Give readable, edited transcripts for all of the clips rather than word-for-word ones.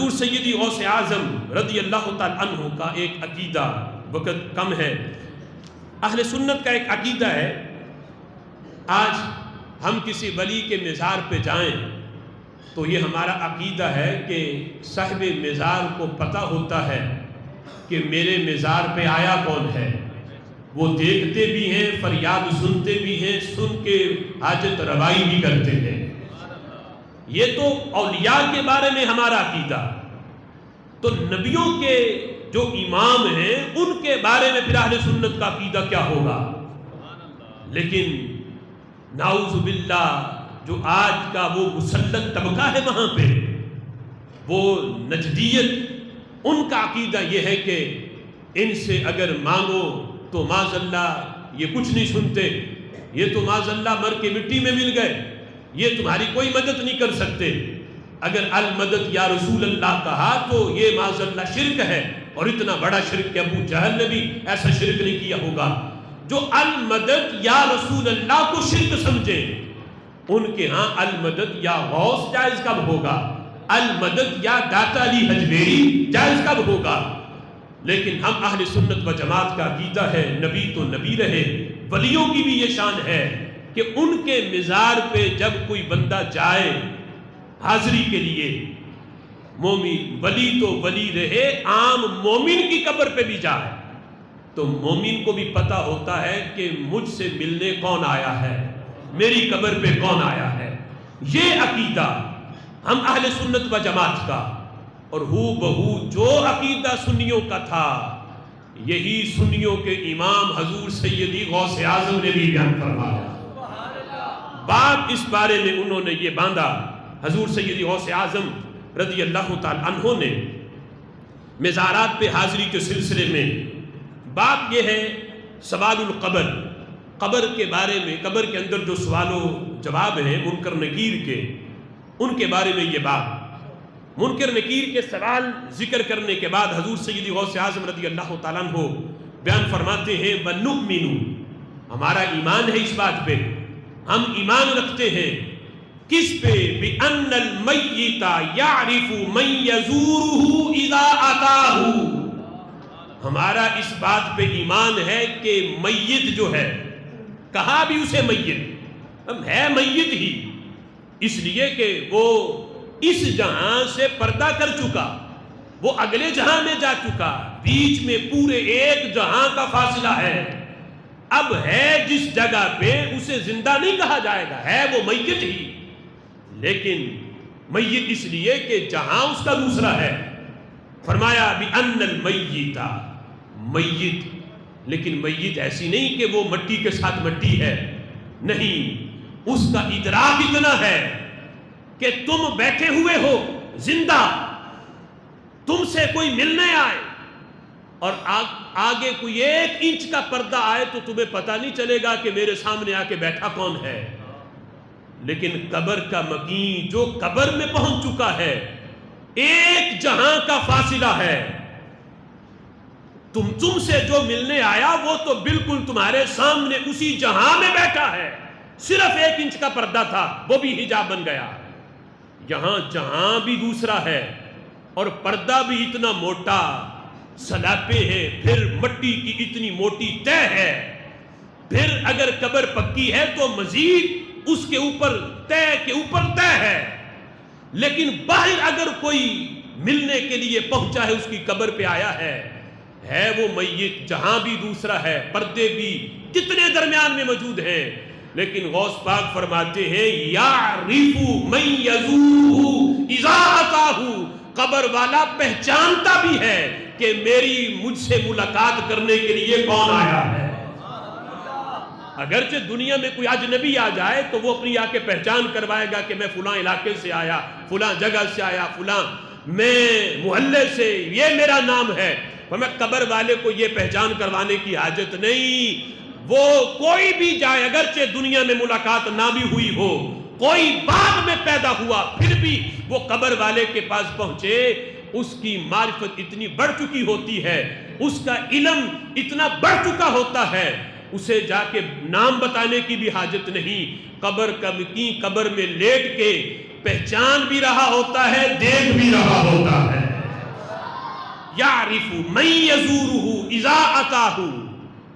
حضور سیدی غوث اعظم رضی اللہ تعالی عنہ کا ایک عقیدہ، وقت کم ہے، اہل سنت کا ایک عقیدہ ہے، آج ہم کسی ولی کے مزار پہ جائیں تو یہ ہمارا عقیدہ ہے کہ صاحب مزار کو پتہ ہوتا ہے کہ میرے مزار پہ آیا کون ہے، وہ دیکھتے بھی ہیں، فریاد سنتے بھی ہیں، سن کے حاجت روائی بھی کرتے ہیں۔ یہ تو اولیاء کے بارے میں ہمارا عقیدہ، تو نبیوں کے جو امام ہیں ان کے بارے میں پھر اہل سنت کا عقیدہ کیا ہوگا؟ لیکن نعوذ باللہ جو آج کا وہ مسلط طبقہ ہے وہاں پہ، وہ نجدیت، ان کا عقیدہ یہ ہے کہ ان سے اگر مانگو تو معاذ اللہ یہ کچھ نہیں سنتے، یہ تو معاذ اللہ مر کے مٹی میں مل گئے، یہ تمہاری کوئی مدد نہیں کر سکتے۔ اگر المدد یا رسول اللہ کہا تو یہ معاذ اللہ شرک ہے، اور اتنا بڑا شرک کہ ابو جہل نے بھی ایسا شرک نہیں کیا ہوگا۔ جو المدد یا رسول اللہ کو شرک سمجھے، ان کے ہاں المدد یا غوث جائز کب ہوگا؟ المدد یا داتا علی حجویری جائز کب ہوگا؟ لیکن ہم اہل سنت و جماعت کا عقیدہ ہے نبی تو نبی رہے، ولیوں کی بھی یہ شان ہے کہ ان کے مزار پہ جب کوئی بندہ جائے حاضری کے لیے، مومن ولی تو ولی رہے، عام مومن کی قبر پہ بھی جائے تو مومن کو بھی پتہ ہوتا ہے کہ مجھ سے ملنے کون آیا ہے، میری قبر پہ کون آیا ہے۔ یہ عقیدہ ہم اہل سنت و جماعت کا، اور ہو بہو جو عقیدہ سنیوں کا تھا یہی سنیوں کے امام حضور سیدی غوث اعظم نے بھی بیان فرمایا۔ بات اس بارے میں انہوں نے یہ باندھا، حضور سیدی غوث اعظم رضی اللہ تعالی عنہ نے مزارات پہ حاضری کے سلسلے میں، بات یہ ہے سوال القبر، قبر کے بارے میں، قبر کے اندر جو سوال و جواب ہیں منکر نکیر کے، ان کے بارے میں یہ بات، منکر نکیر کے سوال ذکر کرنے کے بعد حضور سیدی غوث اعظم رضی اللہ تعالیٰ عنہ بیان فرماتے ہیں وَنُؤْمِنُ، ہمارا ایمان ہے اس بات پہ، ہم ایمان رکھتے ہیں کس پہ؟ بِأَنَّ الْمَيِّتَ يَعْرِفُ مَنْ يَزُورُهُ إِذَا أَتَاهُ، ہمارا اس بات پہ ایمان ہے کہ میت جو ہے، کہا بھی اسے میت، ہم ہے میت ہی، اس لیے کہ وہ اس جہاں سے پردہ کر چکا، وہ اگلے جہاں میں جا چکا، بیچ میں پورے ایک جہاں کا فاصلہ ہے، اب ہے جس جگہ پہ اسے زندہ نہیں کہا جائے گا، ہے وہ میت ہی، لیکن میت اس لیے کہ جہاں اس کا دوسرا ہے۔ فرمایا بِأَنَّ الْمَيِّتَ، میت، لیکن میت ایسی نہیں کہ وہ مٹی کے ساتھ مٹی ہے، نہیں، اس کا ادراک اتنا ہے کہ تم بیٹھے ہوئے ہو زندہ، تم سے کوئی ملنے آئے اور آگے کوئی 1 انچ کا پردہ آئے تو تمہیں پتہ نہیں چلے گا کہ میرے سامنے آ کے بیٹھا کون ہے۔ لیکن قبر کا مکین جو قبر میں پہنچ چکا ہے، 1 جہاں کا فاصلہ ہے، تم سے جو ملنے آیا وہ تو بالکل تمہارے سامنے اسی جہاں میں بیٹھا ہے، صرف 1 انچ کا پردہ تھا، وہ بھی حجاب بن گیا۔ یہاں جہاں بھی دوسرا ہے اور پردہ بھی اتنا موٹا، سلاپے ہیں، پھر مٹی کی اتنی موٹی تہ ہے، پھر اگر قبر پکی ہے تو مزید اس کے اوپر تہ کے اوپر تہ ہے، لیکن باہر اگر کوئی ملنے کے لیے پہنچا ہے، اس کی قبر پہ آیا ہے وہ میت، جہاں بھی دوسرا ہے، پردے بھی کتنے درمیان میں موجود ہیں، لیکن غوث پاک فرماتے ہیں یعرف من یزورہ اذا اتاہ، قبر والا پہچانتا بھی ہے کہ مجھ سے ملاقات کرنے کے لیے کون آیا ہے۔ اگرچہ دنیا میں کوئی اجنبی آ جائے تو وہ اپنی آ کے پہچان کروائے گا کہ میں فلاں علاقے سے آیا، فلاں جگہ سے آیا، فلاں میں محلے سے، یہ میرا نام ہے، اور میں قبر والے کو یہ پہچان کروانے کی حاجت نہیں۔ وہ کوئی بھی جائے، اگرچہ دنیا میں ملاقات نہ بھی ہوئی ہو، کوئی بعد میں پیدا ہوا، پھر بھی وہ قبر والے کے پاس پہنچے، اس کی معرفت اتنی بڑھ چکی ہوتی ہے، اس کا علم اتنا بڑھ چکا ہوتا ہے، اسے جا کے نام بتانے کی بھی حاجت نہیں۔ قبر کا مکین قبر میں لیٹ کے پہچان بھی رہا ہوتا ہے، دیکھ بھی رہا ہوتا ہے۔ یعرف من یزورہ اذا اتاہ،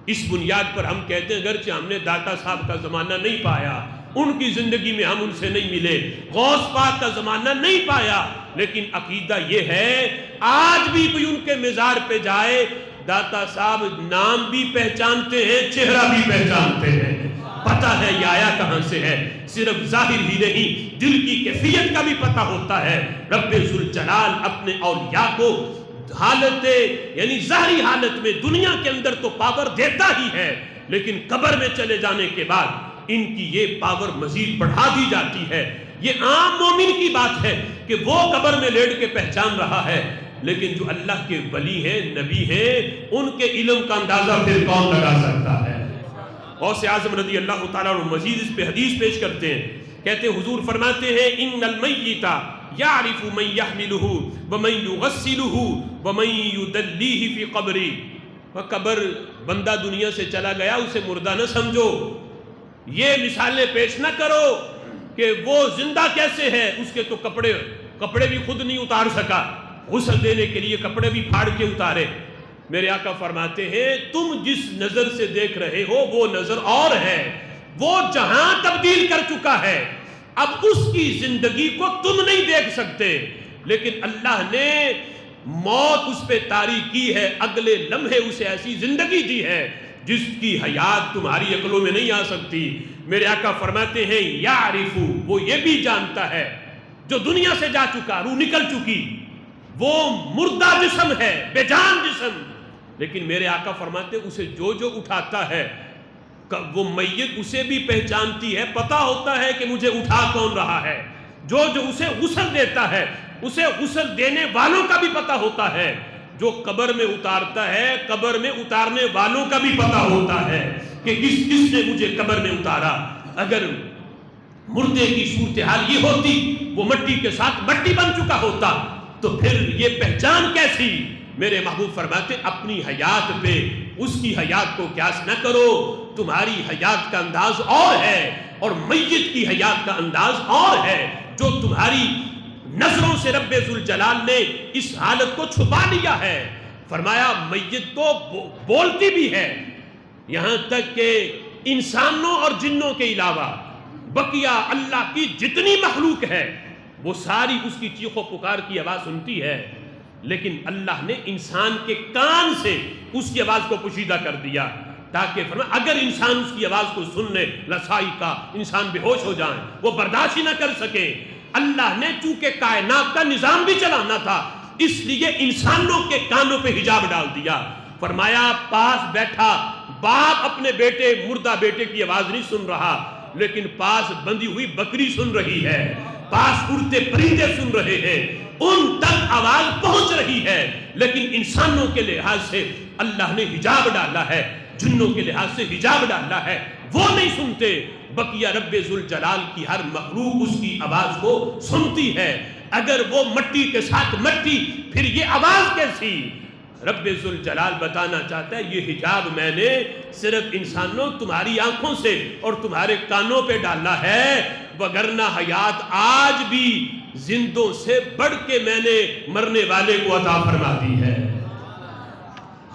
اس بنیاد پر ہم کہتے ہیں اگرچہ ہم نے داتا صاحب کا زمانہ نہیں پایا، ان کی زندگی میں ہم ان سے نہیں ملے، غوث پاک کا زمانہ نہیں پایا، لیکن عقیدہ یہ ہے آج بھی کوئی ان کے مزار پہ جائے، داتا صاحب نام بھی پہچانتے ہیں، چہرہ بھی پہچانتے ہیں، پتہ ہے یہ آیا کہاں سے ہے، صرف ظاہر ہی نہیں دل کی کیفیت کا بھی پتہ ہوتا ہے۔ رب ذوالجلال اپنے اولیاء کو حالت یعنی ظاہری حالت میں دنیا کے اندر تو پاور دیتا ہی ہے، لیکن قبر میں چلے جانے کے بعد ان کی یہ پاور مزید بڑھا دی جاتی ہے۔ یہ عام مومن کی بات ہے کہ وہ قبر میں لیٹ کے پہچان رہا ہے، لیکن جو اللہ کے ولی ہیں، نبی ہیں، ان کے علم کا اندازہ پھر کون لگا سکتا ہے؟ غوث اعظم رضی اللہ تعالیٰ عنہ مزید اس پہ حدیث پیش کرتے ہیں، کہتے ہیں حضور فرماتے ہیں ان المیت یعرف من یحملہ ومن یغسلہ ومن یدلیہ فی قبری، قبر بندہ دنیا سے چلا گیا اسے مردہ نہ سمجھو، یہ مثالیں پیش نہ کرو کہ وہ زندہ کیسے ہے، اس کے تو کپڑے بھی خود نہیں اتار سکا، غسل دینے کے لیے کپڑے بھی پھاڑ کے اتارے۔ میرے آقا فرماتے ہیں تم جس نظر سے دیکھ رہے ہو وہ نظر اور ہے، وہ جہاں تبدیل کر چکا ہے، اب اس کی زندگی کو تم نہیں دیکھ سکتے، لیکن اللہ نے موت اس پہ طاری کی ہے، اگلے لمحے اسے ایسی زندگی دی ہے جس کی حیات تمہاری عقلوں میں نہیں آ سکتی۔ میرے آقا فرماتے ہیں یعرف، وہ یہ بھی جانتا ہے جو دنیا سے جا چکا، روح نکل چکی، وہ مردہ جسم ہے، بے جان جسم، لیکن میرے آقا فرماتے ہیں اسے جو جو اٹھاتا ہے وہ میت اسے بھی پہچانتی ہے، پتہ ہوتا ہے کہ مجھے اٹھا کون رہا ہے، جو جو اسے غسل دیتا ہے اسے غسل دینے والوں کا بھی پتہ ہوتا ہے، جو قبر میں اتارتا ہے قبر میں اتارنے والوں کا بھی پتہ ہوتا ہے کہ کس نے مجھے قبر میں اتارا۔ اگر مردے کی صورتحال یہ ہوتی وہ مٹی کے ساتھ مٹی بن چکا ہوتا تو پھر یہ پہچان کیسی؟ میرے محبوب فرماتے اپنی حیات پہ اس کی حیات کو قیاس نہ کرو، تمہاری حیات کا انداز اور ہے اور میت کی حیات کا انداز اور ہے، جو تمہاری نظروں سے رب ذوالجلال نے اس حالت کو چھپا لیا ہے۔ فرمایا میت تو بولتی بھی ہے، یہاں تک کہ انسانوں اور جنوں کے علاوہ بقیہ اللہ کی جتنی مخلوق ہے وہ ساری اس کی چیخ و پکار کی آواز سنتی ہے، لیکن اللہ نے انسان کے کان سے اس کی آواز کو پوشیدہ کر دیا تاکہ فرمایا اگر انسان اس کی آواز کو سننے لسائی کا انسان بے ہوش ہو جائیں، وہ برداشت ہی نہ کر سکے۔ اللہ نے چونکہ کائنات کا نظام بھی چلانا تھا اس لیے انسانوں کے کانوں پہ حجاب ڈال دیا۔ فرمایا پاس بیٹھا باپ اپنے بیٹے مردہ بیٹے کی آواز نہیں سن رہا، لیکن پاس بندھی ہوئی بکری سن رہی ہے، پاس اڑتے پرندے سن رہے ہیں، ان تک آواز پہنچ رہی ہے، لیکن انسانوں کے لحاظ سے اللہ نے حجاب ڈالا ہے، جنوں کے لحاظ سے حجاب ڈالا ہے، وہ نہیں سنتے۔ بقیہ رب ذوالجلال کی ہر مخلوق اس کی آواز کو سنتی ہے، اگر وہ مٹی کے ساتھ مٹی پھر یہ آواز کیسی؟ رب ذوالجلال بتانا چاہتا ہے یہ حجاب میں نے صرف انسانوں تمہاری آنکھوں سے اور تمہارے کانوں پہ ڈالا ہے، وگرنہ حیات آج بھی زندوں سے بڑھ کے میں نے مرنے والے کو عطا فرما دی ہے۔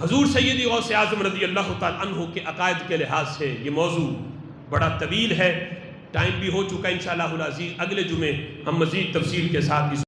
حضور سیدی غوث اعظم رضی اللہ تعالیٰ عنہ کے عقائد کے لحاظ سے یہ موضوع بڑا طویل ہے، ٹائم بھی ہو چکا، انشاءاللہ العزیز اگلے جمعے ہم مزید تفصیل کے ساتھ اس